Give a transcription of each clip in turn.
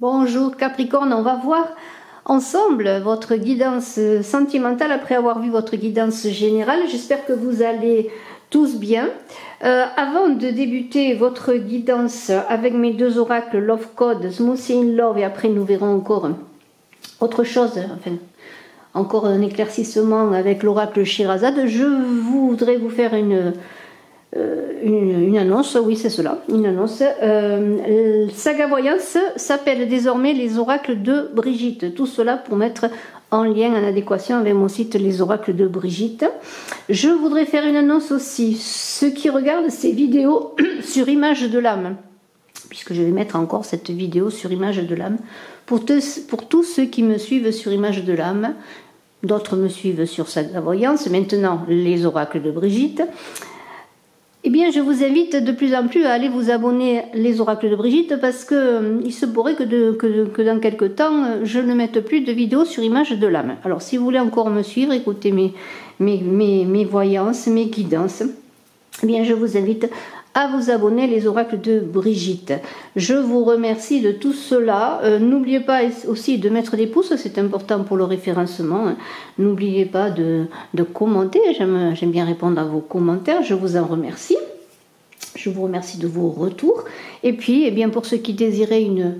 Bonjour Capricorne, on va voir ensemble votre guidance sentimentale après avoir vu votre guidance générale. J'espère que vous allez tous bien. Avant de débuter votre guidance avec mes deux oracles Love Code, Smoothie in Love, et après nous verrons encore autre chose, enfin encore un éclaircissement avec l'oracle Shirazade, je voudrais vous faire une annonce, oui c'est cela, une annonce. Saga Voyance s'appelle désormais les oracles de Brigitte. Tout cela pour mettre en lien, en adéquation avec mon site Les Oracles de Brigitte. Je voudrais faire une annonce aussi. Ceux qui regardent ces vidéos sur Image de l'âme, puisque je vais mettre encore cette vidéo sur Image de l'âme, pour tous ceux qui me suivent sur Image de l'âme, d'autres me suivent sur Saga Voyance, maintenant les Oracles de Brigitte. Eh bien, je vous invite de plus en plus à aller vous abonner les oracles de Brigitte parce que il se pourrait que dans quelques temps, je ne mette plus de vidéos sur Image de l'âme. Alors, si vous voulez encore me suivre, écouter mes voyances, mes guidances, eh bien, je vous invite à vous abonner les oracles de Brigitte. Je vous remercie de tout cela. N'oubliez pas aussi de mettre des pouces, c'est important pour le référencement. N'oubliez pas de commenter, j'aime bien répondre à vos commentaires, je vous en remercie. Je vous remercie de vos retours. Et puis, eh bien, pour ceux qui désiraient une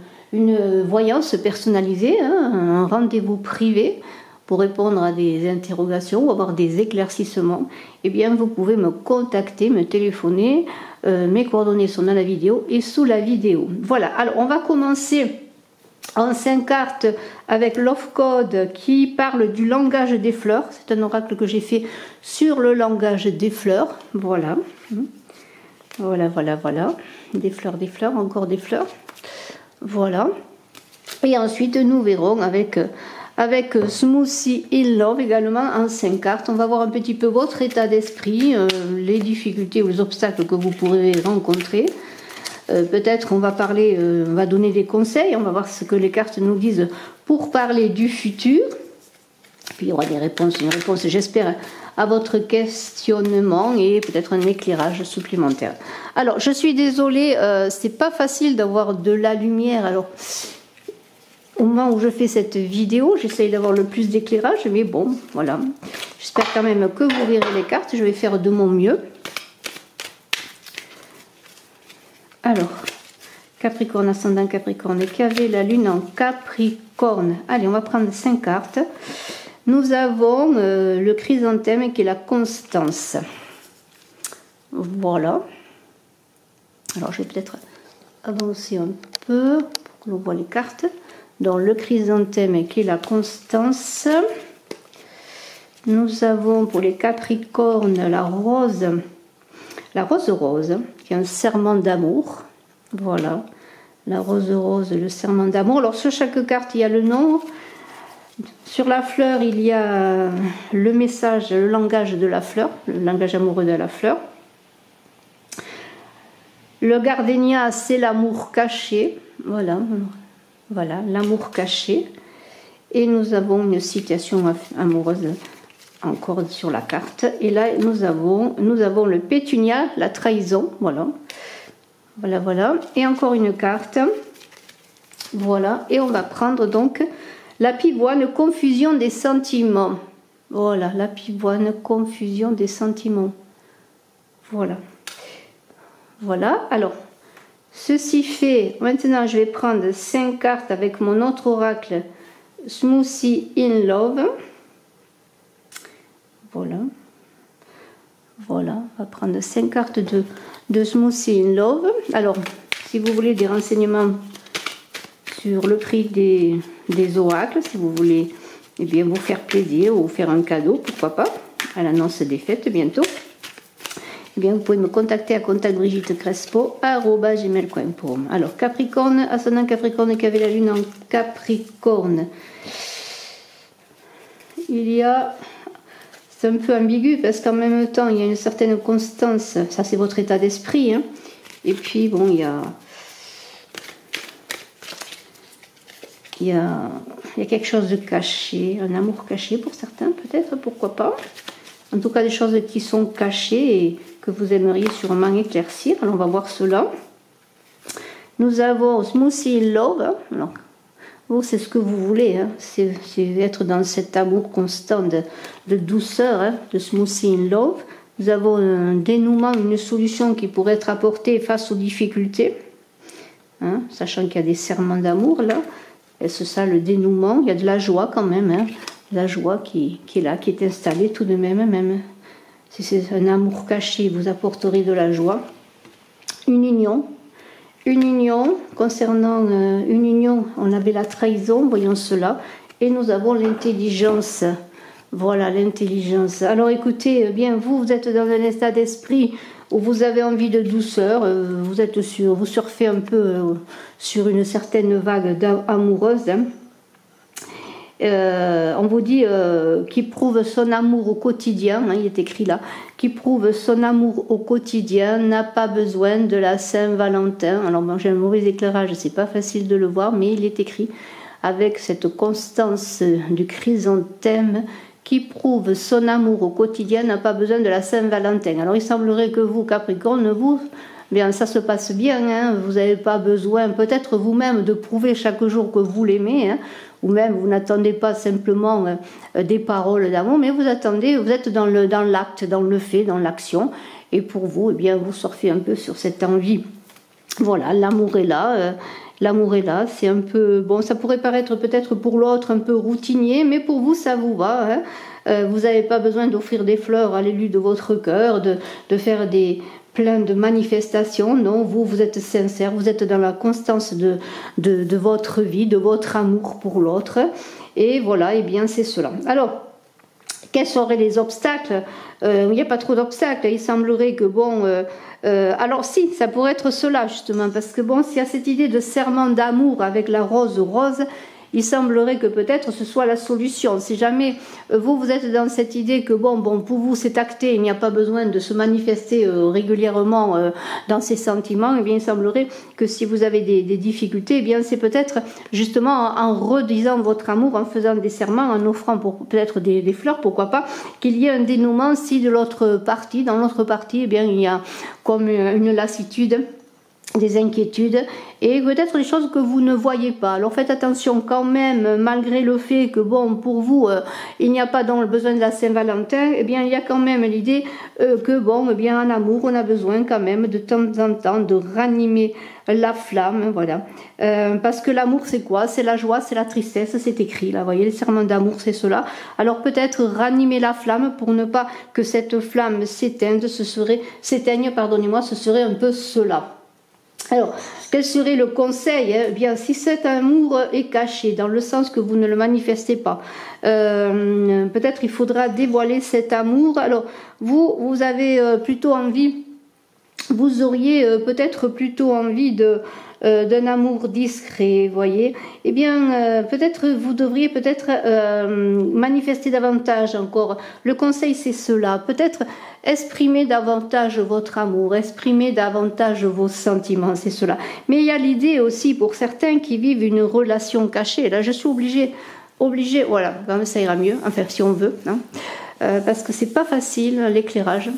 voyance personnalisée, un rendez-vous privé, pour répondre à des interrogations ou avoir des éclaircissements, eh bien vous pouvez me contacter, me téléphoner. Mes coordonnées sont dans la vidéo et sous la vidéo. Voilà, alors on va commencer en 5 cartes avec Love Code qui parle du langage des fleurs. C'est un oracle que j'ai fait sur le langage des fleurs. Voilà. Voilà. Des fleurs, encore des fleurs. Voilà. Et ensuite nous verrons avec Smoothie in Love également en 5 cartes. On va voir un petit peu votre état d'esprit, les difficultés ou les obstacles que vous pourrez rencontrer. Peut-être on va parler, on va donner des conseils, on va voir ce que les cartes nous disent pour parler du futur. Puis il y aura des réponses, une réponse j'espère à votre questionnement et peut-être un éclairage supplémentaire. Alors je suis désolée, c'est pas facile d'avoir de la lumière. Alors au moment où je fais cette vidéo, j'essaye d'avoir le plus d'éclairage, mais bon, voilà. J'espère quand même que vous verrez les cartes, je vais faire de mon mieux. Alors, Capricorne, ascendant Capricorne, et qu'avait la lune en Capricorne. Allez, on va prendre 5 cartes. Nous avons le chrysanthème qui est la constance. Voilà. Alors, je vais peut-être avancer un peu pour que l'on voit les cartes. Dans le chrysanthème qui est la constance. Nous avons pour les Capricornes la rose qui est un serment d'amour. Voilà, la rose, le serment d'amour. Alors sur chaque carte il y a le nom. Sur la fleur il y a le message, le langage de la fleur, le langage amoureux de la fleur. Le gardénia c'est l'amour caché. Voilà, l'amour caché. Et nous avons une citation amoureuse encore sur la carte. Et là, nous avons le pétunia, la trahison. Voilà. Et encore une carte. Voilà. Et on va prendre donc la pivoine, confusion des sentiments. Voilà, la pivoine, confusion des sentiments. Voilà. Alors, ceci fait, maintenant je vais prendre 5 cartes avec mon autre oracle Smoothie in Love. Voilà, on va prendre 5 cartes de Smoothie in Love. Alors, si vous voulez des renseignements sur le prix des oracles, si vous voulez eh bien, vous faire plaisir ou faire un cadeau, pourquoi pas, à l'annonce des fêtes bientôt. Eh bien, vous pouvez me contacter à contactbrigittecrespo@gmail.com. Alors, Capricorne, ascendant Capricorne qui avait la lune en Capricorne. C'est un peu ambigu parce qu'en même temps, il y a une certaine constance. Ça, c'est votre état d'esprit. Hein. Et puis, bon, il y a quelque chose de caché, un amour caché pour certains, peut-être, pourquoi pas. En tout cas, des choses qui sont cachées et que vous aimeriez sûrement éclaircir. Alors, on va voir cela. Nous avons Smoothie in Love. Alors, Vous, c'est ce que vous voulez, hein. C'est être dans cet amour constant de douceur, hein, de smoothie in love. Nous avons un dénouement, une solution qui pourrait être apportée face aux difficultés, hein, sachant qu'il y a des serments d'amour là. Et c'est ça le dénouement. Il y a de la joie quand même, hein, la joie qui est là, qui est installée tout de même. Même si c'est un amour caché, vous apporterez de la joie. Une union. Une union, concernant une union, on avait la trahison, voyons cela, et nous avons l'intelligence. Voilà, l'intelligence. Alors écoutez, bien vous êtes dans un état d'esprit où vous avez envie de douceur, vous surfez un peu sur une certaine vague amoureuse. Hein. On vous dit qui prouve son amour au quotidien, hein, il est écrit là, qui prouve son amour au quotidien n'a pas besoin de la Saint-Valentin. Alors moi j'ai un mauvais éclairage, c'est pas facile de le voir, mais il est écrit avec cette constance du chrysanthème qui prouve son amour au quotidien n'a pas besoin de la Saint-Valentin. Alors il semblerait que vous, Capricorne, vous, bien ça se passe bien, hein, vous n'avez pas besoin peut-être vous-même de prouver chaque jour que vous l'aimez, hein, ou même vous n'attendez pas simplement des paroles d'amour, mais vous attendez, vous êtes dans l'acte, dans le fait, dans l'action, et pour vous, eh bien, vous surfez un peu sur cette envie. Voilà, l'amour est là. L'amour est là, c'est un peu... Bon, ça pourrait paraître peut-être pour l'autre un peu routinier, mais pour vous, ça vous va. Hein. Vous n'avez pas besoin d'offrir des fleurs à l'élu de votre cœur, de faire plein de manifestations. Non, vous êtes sincère, vous êtes dans la constance de votre vie, de votre amour pour l'autre. Et voilà, et bien c'est cela. Alors, quels seraient les obstacles? Il n'y a pas trop d'obstacles. Il semblerait que, bon... alors si, ça pourrait être cela justement, parce que bon, s'il y a cette idée de serment d'amour avec la rose rose, il semblerait que peut-être ce soit la solution. Si jamais vous êtes dans cette idée que bon, pour vous c'est acté, il n'y a pas besoin de se manifester régulièrement dans ses sentiments, eh bien il semblerait que si vous avez des difficultés, eh bien c'est peut-être justement en redisant votre amour, en faisant des serments, en offrant peut-être des fleurs, pourquoi pas, qu'il y ait un dénouement si de l'autre partie, dans l'autre partie, eh bien il y a comme une lassitude, des inquiétudes et peut-être des choses que vous ne voyez pas. Alors faites attention quand même, malgré le fait que bon, pour vous il n'y a pas donc le besoin de la Saint-Valentin, eh bien il y a quand même l'idée que bon, eh bien en amour on a besoin quand même de temps en temps de ranimer la flamme, voilà. Parce que l'amour c'est quoi? C'est la joie, c'est la tristesse, c'est écrit là, vous voyez, les serments d'amour c'est cela. Alors peut-être ranimer la flamme pour ne pas que cette flamme s'éteigne, ce serait un peu cela. Alors, quel serait le conseil? Eh bien, si cet amour est caché, dans le sens que vous ne le manifestez pas, peut-être il faudra dévoiler cet amour. Alors, vous avez plutôt envie, vous auriez peut-être plutôt envie d'un amour discret, voyez. Eh bien, peut-être vous devriez manifester davantage encore. Le conseil, c'est cela. Peut-être exprimer davantage votre amour, exprimer davantage vos sentiments, c'est cela. Mais il y a l'idée aussi pour certains qui vivent une relation cachée. Là, je suis obligée, voilà, quand même ça ira mieux, enfin si on veut, hein, parce que c'est pas facile l'éclairage.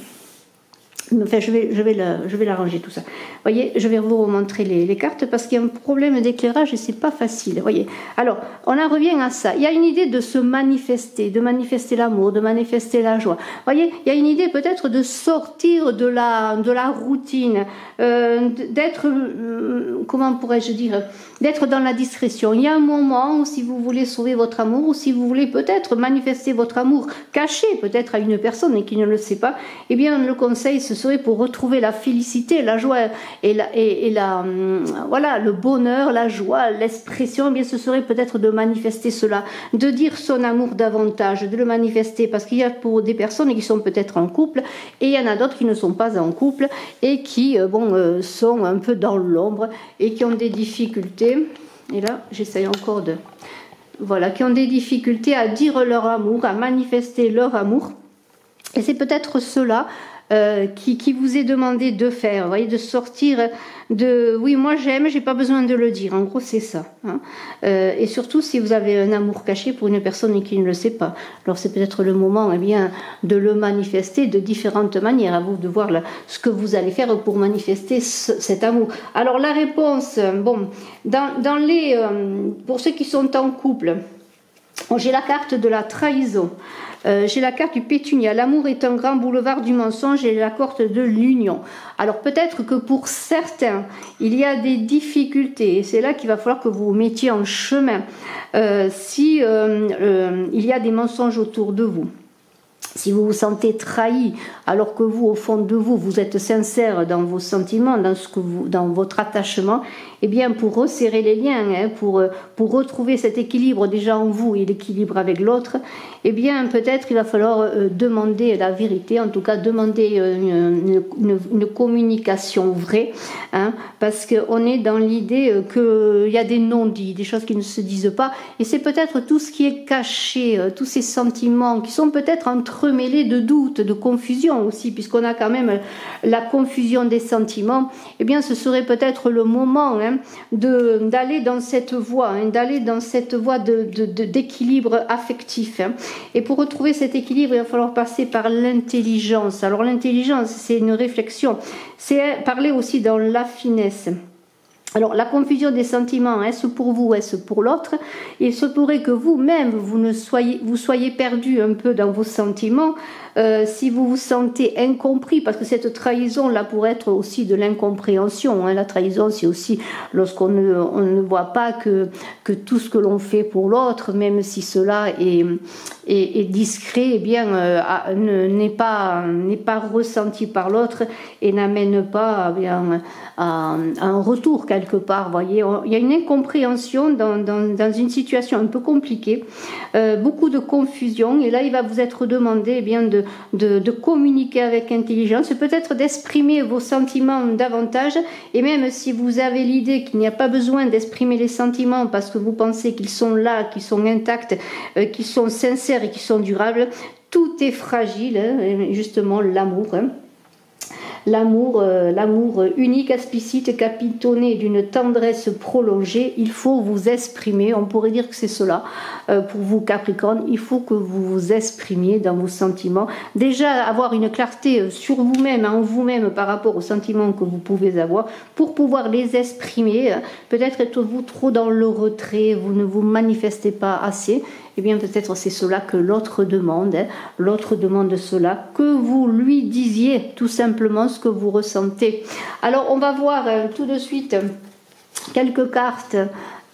Enfin, je vais l'arranger tout ça. Voyez, je vais vous remontrer les cartes parce qu'il y a un problème d'éclairage et c'est pas facile. Voyez. Alors, on en revient à ça. Il y a une idée de se manifester, de manifester l'amour, de manifester la joie. Voyez, il y a une idée peut-être de sortir de la routine, d'être, comment pourrais-je dire, d'être dans la discrétion. Il y a un moment où si vous voulez sauver votre amour ou si vous voulez peut-être manifester votre amour caché peut-être à une personne et qui ne le sait pas, eh bien le conseil ce serait pour retrouver la félicité, la joie voilà, le bonheur, la joie, l'expression, eh bien ce serait peut-être de manifester cela, de dire son amour davantage, de le manifester, parce qu'il y a pour des personnes qui sont peut-être en couple et il y en a d'autres qui ne sont pas en couple et qui sont un peu dans l'ombre et qui ont des difficultés. Et là, j'essaye encore qui ont des difficultés à dire leur amour, à manifester leur amour. Et c'est peut-être cela qui vous est demandé de faire. Vous voyez, de sortir de oui, moi j'aime, j'ai pas besoin de le dire. En gros, c'est ça. Hein. Et surtout si vous avez un amour caché pour une personne et qui ne le sait pas. Alors c'est peut-être le moment, eh bien, de le manifester de différentes manières. À vous de voir ce que vous allez faire pour manifester cet amour. Alors la réponse, bon, pour ceux qui sont en couple, j'ai la carte de la trahison. J'ai la carte du pétunia. L'amour est un grand boulevard du mensonge et la carte de l'union. Alors peut-être que pour certains, il y a des difficultés et c'est là qu'il va falloir que vous vous mettiez en chemin. Il y a des mensonges autour de vous. Si vous vous sentez trahi, alors que vous, au fond de vous, vous êtes sincère dans vos sentiments, dans votre attachement, eh bien, pour resserrer les liens, hein, pour retrouver cet équilibre déjà en vous et l'équilibre avec l'autre, eh bien, peut-être il va falloir demander la vérité, en tout cas demander une communication vraie, hein, parce qu'on est dans l'idée qu'il y a des non-dits, des choses qui ne se disent pas, et c'est peut-être tout ce qui est caché, tous ces sentiments qui sont peut-être entremêlés de doutes, de confusion aussi, puisqu'on a quand même la confusion des sentiments, eh bien, ce serait peut-être le moment, hein, d'aller dans cette voie, hein, d'équilibre affectif. Hein. Et pour retrouver cet équilibre, il va falloir passer par l'intelligence. Alors l'intelligence, c'est une réflexion, c'est parler aussi dans la finesse. Alors la confusion des sentiments, est-ce pour vous, est-ce pour l'autre? Il se pourrait que vous-même, vous soyez perdu un peu dans vos sentiments, si vous vous sentez incompris, parce que cette trahison là pourrait être aussi de l'incompréhension. Hein. La trahison, c'est aussi lorsqu'on ne voit pas que tout ce que l'on fait pour l'autre, même si cela est discret, eh bien n'est pas ressenti par l'autre et n'amène pas à un retour quelque part. Voyez, il y a une incompréhension dans une situation un peu compliquée, beaucoup de confusion, et là il va vous être demandé, eh bien, de communiquer avec intelligence, peut-être d'exprimer vos sentiments davantage, et même si vous avez l'idée qu'il n'y a pas besoin d'exprimer les sentiments parce que vous pensez qu'ils sont là, qu'ils sont intacts, qu'ils sont sincères et qu'ils sont durables, tout est fragile, hein, justement l'amour. Hein. L'amour unique, explicite, capitonné d'une tendresse prolongée, il faut vous exprimer, on pourrait dire que c'est cela, pour vous Capricorne, il faut que vous vous exprimiez dans vos sentiments, déjà avoir une clarté sur vous-même, en vous-même par rapport aux sentiments que vous pouvez avoir, pour pouvoir les exprimer. Peut-être êtes-vous trop dans le retrait, vous ne vous manifestez pas assez, eh bien peut-être c'est cela que l'autre demande, hein. L'autre demande cela, que vous lui disiez tout simplement ce que vous ressentez. Alors on va voir tout de suite quelques cartes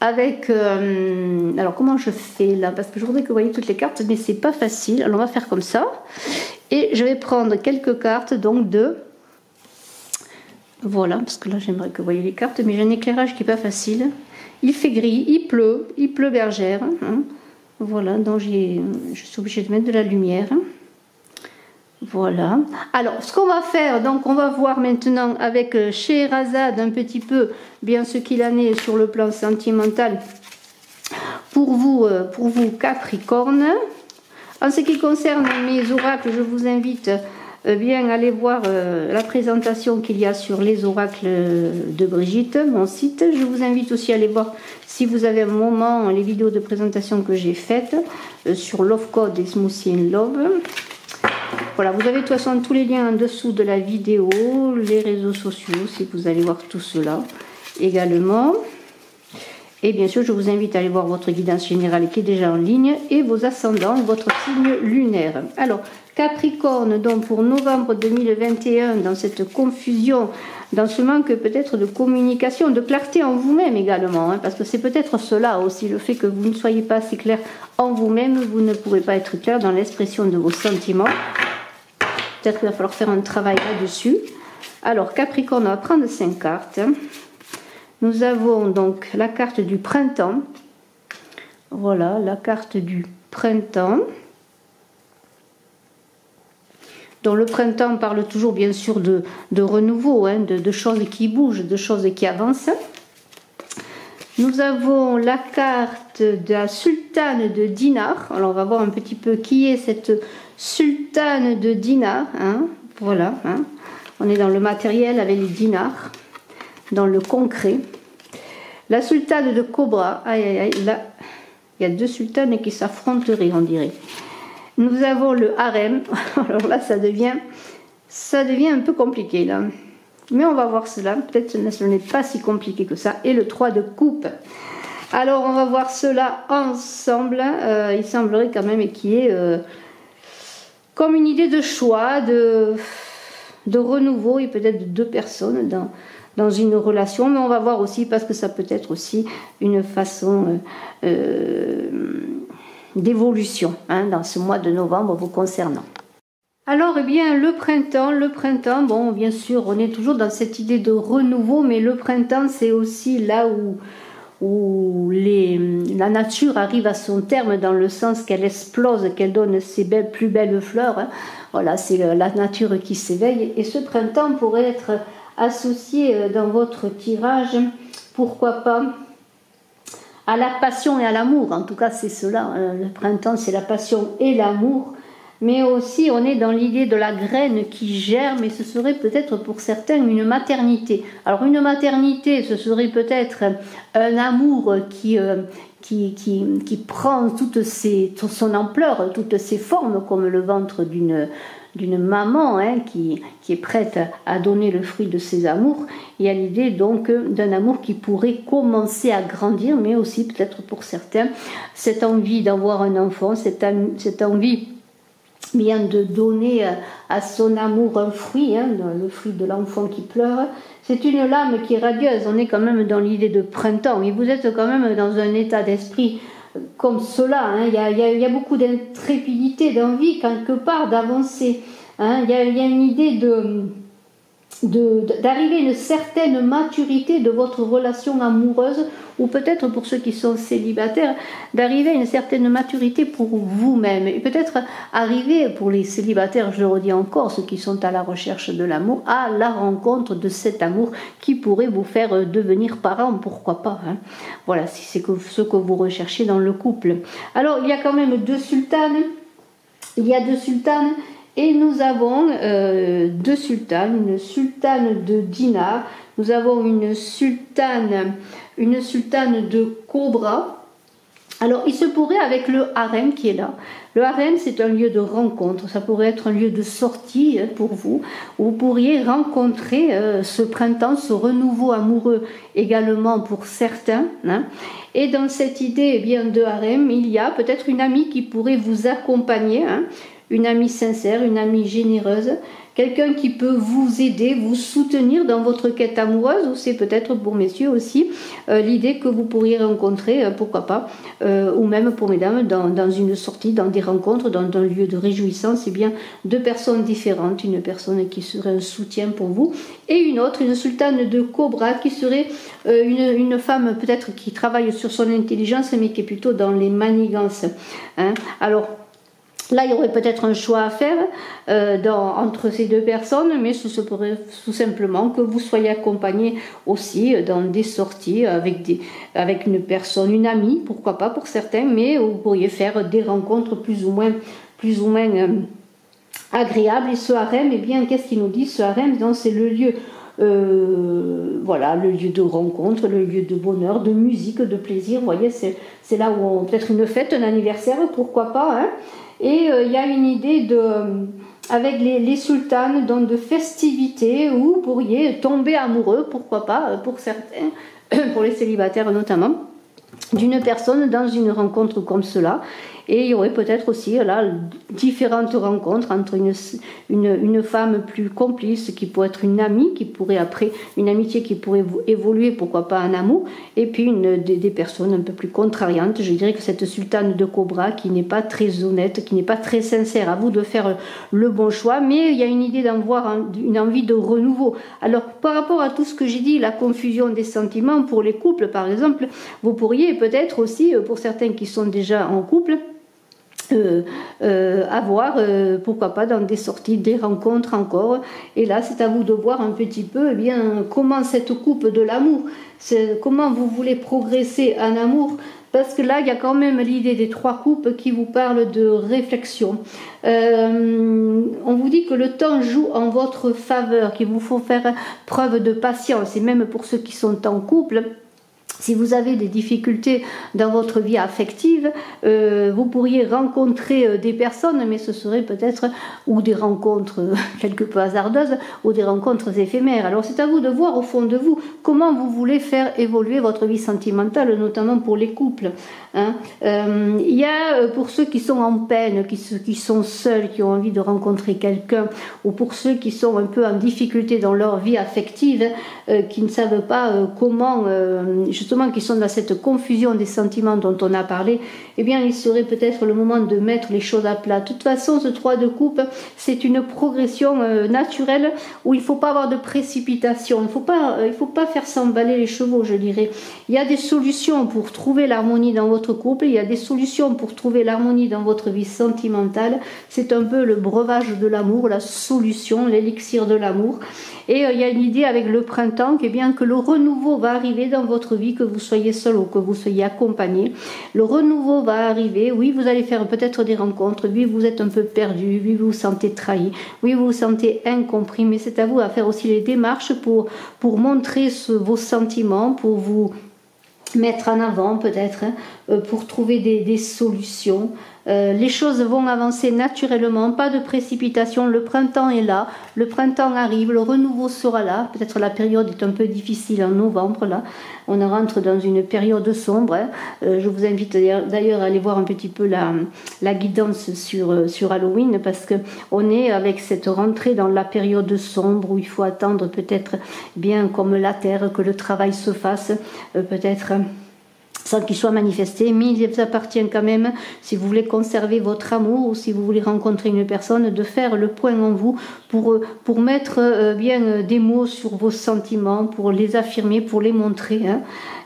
avec... alors comment je fais là? Parce que je voudrais que vous voyez toutes les cartes, mais c'est pas facile. Alors on va faire comme ça. Et je vais prendre quelques cartes donc de... Voilà, parce que là j'aimerais que vous voyez les cartes, mais j'ai un éclairage qui n'est pas facile. Il fait gris, il pleut bergère, hein. Voilà, donc je suis obligée de mettre de la lumière. Voilà. Alors, ce qu'on va faire, donc on va voir maintenant avec Scheherazade un petit peu bien ce qu'il en est sur le plan sentimental pour vous Capricorne. En ce qui concerne mes oracles, je vous invite bien à aller voir la présentation qu'il y a sur les oracles de Brigitte, mon site. Je vous invite aussi à aller voir, si vous avez un moment, les vidéos de présentation que j'ai faites sur Love Code et Smoothie in Love. Voilà, vous avez de toute façon tous les liens en dessous de la vidéo, les réseaux sociaux, si vous allez voir tout cela également. Et bien sûr, je vous invite à aller voir votre guidance générale qui est déjà en ligne et vos ascendants, votre signe lunaire. Alors, Capricorne, donc pour novembre 2021, dans cette confusion, dans ce manque peut-être de communication, de clarté en vous-même également, hein, parce que c'est peut-être cela aussi, le fait que vous ne soyez pas assez clair en vous-même, vous ne pourrez pas être clair dans l'expression de vos sentiments. Peut-être qu'il va falloir faire un travail là-dessus. Alors, Capricorne, on va prendre 5 cartes. Nous avons donc la carte du printemps. Voilà, la carte du printemps. Donc le printemps parle toujours bien sûr de renouveau, hein, de choses qui bougent, de choses qui avancent. Nous avons la carte de la sultane de Dinar. Alors on va voir un petit peu qui est cette sultane de Dinar, hein, Voilà, hein. On est dans le matériel avec les dinars, dans le concret. La sultane de Cobra, aïe aïe aïe, là, il y a 2 sultanes qui s'affronteraient, on dirait. Nous avons le harem, alors là ça devient un peu compliqué là. Mais on va voir cela, peut-être que ce n'est pas si compliqué que ça. Et le 3 de coupe. Alors on va voir cela ensemble. Il semblerait quand même qu'il y ait comme une idée de choix, de renouveau et peut-être de 2 personnes dans une relation. Mais on va voir aussi parce que ça peut être aussi une façon d'évolution hein, dans ce mois de novembre vous concernant. Alors, eh bien, le printemps, bon, bien sûr, on est toujours dans cette idée de renouveau, mais le printemps, c'est aussi là où la nature arrive à son terme dans le sens qu'elle explose, qu'elle donne ses plus belles fleurs. Hein. Voilà, c'est la nature qui s'éveille. Et ce printemps pourrait être associé dans votre tirage, pourquoi pas, à la passion et à l'amour. En tout cas, c'est cela. Le printemps, c'est la passion et l'amour. Mais aussi, on est dans l'idée de la graine qui germe, et ce serait peut-être pour certains une maternité. Alors, une maternité, ce serait peut-être un amour qui prend toute son ampleur, toutes ses formes, comme le ventre d'une maman hein, qui est prête à donner le fruit de ses amours. Il y a l'idée donc d'un amour qui pourrait commencer à grandir, mais aussi peut-être pour certains, cette envie d'avoir un enfant, cette envie bien de donner à son amour un fruit, hein, le fruit de l'enfant qui pleure. C'est une lame qui est radieuse, on est quand même dans l'idée de printemps, et vous êtes quand même dans un état d'esprit comme cela, hein. Il y a beaucoup d'intrépidité, d'envie quelque part d'avancer, hein. Il y a une idée d'arriver à une certaine maturité de votre relation amoureuse, ou peut-être pour ceux qui sont célibataires, d'arriver à une certaine maturité pour vous-même, et peut-être arriver pour les célibataires, je le redis encore, ceux qui sont à la recherche de l'amour, à la rencontre de cet amour qui pourrait vous faire devenir parent, pourquoi pas, hein. Voilà, si c'est ce que vous recherchez dans le couple. Alors, il y a quand même 2 sultanes, et nous avons 2 sultanes, une sultane de dinar, nous avons une sultane de cobra. Alors il se pourrait avec le harem qui est là. Le harem, c'est un lieu de rencontre, ça pourrait être un lieu de sortie pour vous. Vous pourriez rencontrer ce printemps, ce renouveau amoureux également pour certains, hein. Et dans cette idée eh bien, de harem, il y a peut-être une amie qui pourrait vous accompagner, hein. Une amie sincère, une amie généreuse, quelqu'un qui peut vous aider, vous soutenir dans votre quête amoureuse, ou c'est peut-être pour messieurs aussi l'idée que vous pourriez rencontrer, pourquoi pas, ou même pour mesdames, dans une sortie, dans des rencontres, dans un lieu de réjouissance, c'est bien 2 personnes différentes, une personne qui serait un soutien pour vous, et une autre, une sultane de cobra, qui serait une femme peut-être qui travaille sur son intelligence, mais qui est plutôt dans les manigances, hein. Alors, là, il y aurait peut-être un choix à faire entre ces 2 personnes, mais ce pourrait tout simplement que vous soyez accompagné aussi dans des sorties avec une personne, une amie, pourquoi pas pour certains, mais vous pourriez faire des rencontres plus ou moins agréables. Et ce harem, eh bien, qu'est-ce qu'il nous dit ce harem? C'est le lieu. Voilà, le lieu de rencontre, le lieu de bonheur, de musique, de plaisir. Vous voyez, c'est là où peut-être une fête, un anniversaire, pourquoi pas, hein. Et il y a une idée avec les sultanes, donc de festivités où vous pourriez tomber amoureux, pourquoi pas, pour certains, pour les célibataires notamment, d'une personne dans une rencontre comme cela. Et il y aurait peut-être aussi là différentes rencontres entre une femme plus complice qui pourrait être une amie, qui pourrait après une amitié qui pourrait évoluer, pourquoi pas un amour, et puis des personnes un peu plus contrariantes. Je dirais que cette sultane de cobra qui n'est pas très honnête, qui n'est pas très sincère, à vous de faire le bon choix, mais il y a une idée d'avoir une envie de renouveau. Alors par rapport à tout ce que j'ai dit, la confusion des sentiments pour les couples par exemple, vous pourriez peut-être aussi, pour certains qui sont déjà en couple, avoir, pourquoi pas, dans des sorties, des rencontres encore. Et là, c'est à vous de voir un petit peu, eh bien, comment cette coupe de l'amour, comment vous voulez progresser en amour parce que là, il y a quand même l'idée des 3 coupes qui vous parle de réflexion. On vous dit que le temps joue en votre faveur, qu'il vous faut faire preuve de patience, et même pour ceux qui sont en couple. Si vous avez des difficultés dans votre vie affective, vous pourriez rencontrer des personnes, mais ce serait peut-être ou des rencontres quelque peu hasardeuses ou des rencontres éphémères. Alors c'est à vous de voir au fond de vous comment vous voulez faire évoluer votre vie sentimentale, notamment pour les couples. Hein. Il y a pour ceux qui sont en peine, qui sont seuls, qui ont envie de rencontrer quelqu'un, ou pour ceux qui sont un peu en difficulté dans leur vie affective, qui ne savent pas comment, justement, qui sont dans cette confusion des sentiments dont on a parlé, eh bien il serait peut-être le moment de mettre les choses à plat. De toute façon, ce 3 de coupe, c'est une progression naturelle où il ne faut pas avoir de précipitation, il faut pas faire s'emballer les chevaux, je dirais. Il y a des solutions pour trouver l'harmonie dans votre couple, il y a des solutions pour trouver l'harmonie dans votre vie sentimentale. C'est un peu le breuvage de l'amour, la solution, l'élixir de l'amour. Et il y a une idée avec le printemps, eh bien, que le renouveau va arriver dans votre vie, que vous soyez seul ou que vous soyez accompagné. Le renouveau va arriver, oui, vous allez faire peut-être des rencontres, oui, vous êtes un peu perdu, oui, vous vous sentez trahi, oui, vous vous sentez incompris, mais c'est à vous à faire aussi les démarches pour montrer vos sentiments, pour vous mettre en avant peut-être, pour trouver des solutions. Les choses vont avancer naturellement, pas de précipitation, le printemps est là, le printemps arrive, le renouveau sera là, peut-être la période est un peu difficile en novembre, là, on rentre dans une période sombre, hein. Je vous invite d'ailleurs à aller voir un petit peu la guidance sur Halloween, parce qu'on est avec cette rentrée dans la période sombre où il faut attendre peut-être bien comme la terre que le travail se fasse, peut-être sans qu'il soit manifesté, mais il vous appartient quand même, si vous voulez conserver votre amour ou si vous voulez rencontrer une personne, de faire le point en vous pour mettre bien des mots sur vos sentiments, pour les affirmer, pour les montrer. Hein.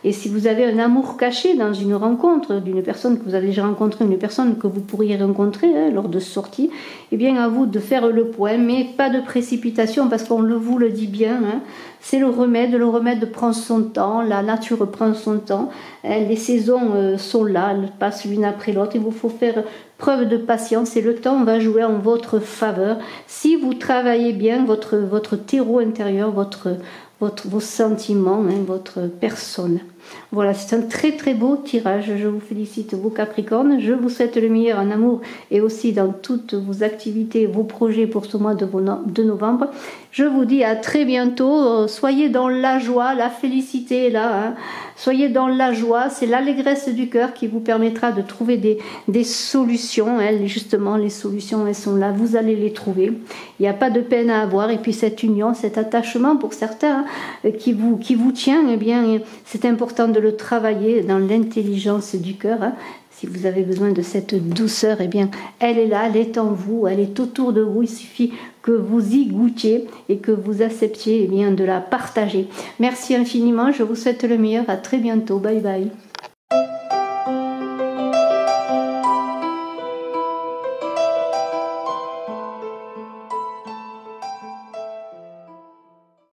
Et si vous avez un amour caché dans une rencontre d'une personne que vous avez déjà rencontrée, une personne que vous pourriez rencontrer lors de sorties, eh bien à vous de faire le point, mais pas de précipitation parce qu'on vous le dit bien. Hein. C'est le remède prend son temps, la nature prend son temps, les saisons sont là, elles passent l'une après l'autre, il vous faut faire preuve de patience et le temps va jouer en votre faveur si vous travaillez bien votre terreau intérieur, vos sentiments, hein, votre personne. Voilà, c'est un très très beau tirage. Je vous félicite, vous Capricornes. Je vous souhaite le meilleur en amour et aussi dans toutes vos activités, vos projets pour ce mois de novembre. Je vous dis à très bientôt. Soyez dans la joie, la félicité là. Hein. Soyez dans la joie. C'est l'allégresse du cœur qui vous permettra de trouver des solutions. Hein. Justement, les solutions, elles sont là. Vous allez les trouver. Il n'y a pas de peine à avoir. Et puis cette union, cet attachement pour certains qui vous tient, eh bien, c'est important de le travailler dans l'intelligence du cœur. Hein. Si vous avez besoin de cette douceur, eh bien, elle est là, elle est en vous, elle est autour de vous. Il suffit que vous y goûtiez et que vous acceptiez eh bien, de la partager. Merci infiniment, je vous souhaite le meilleur. À très bientôt. Bye bye.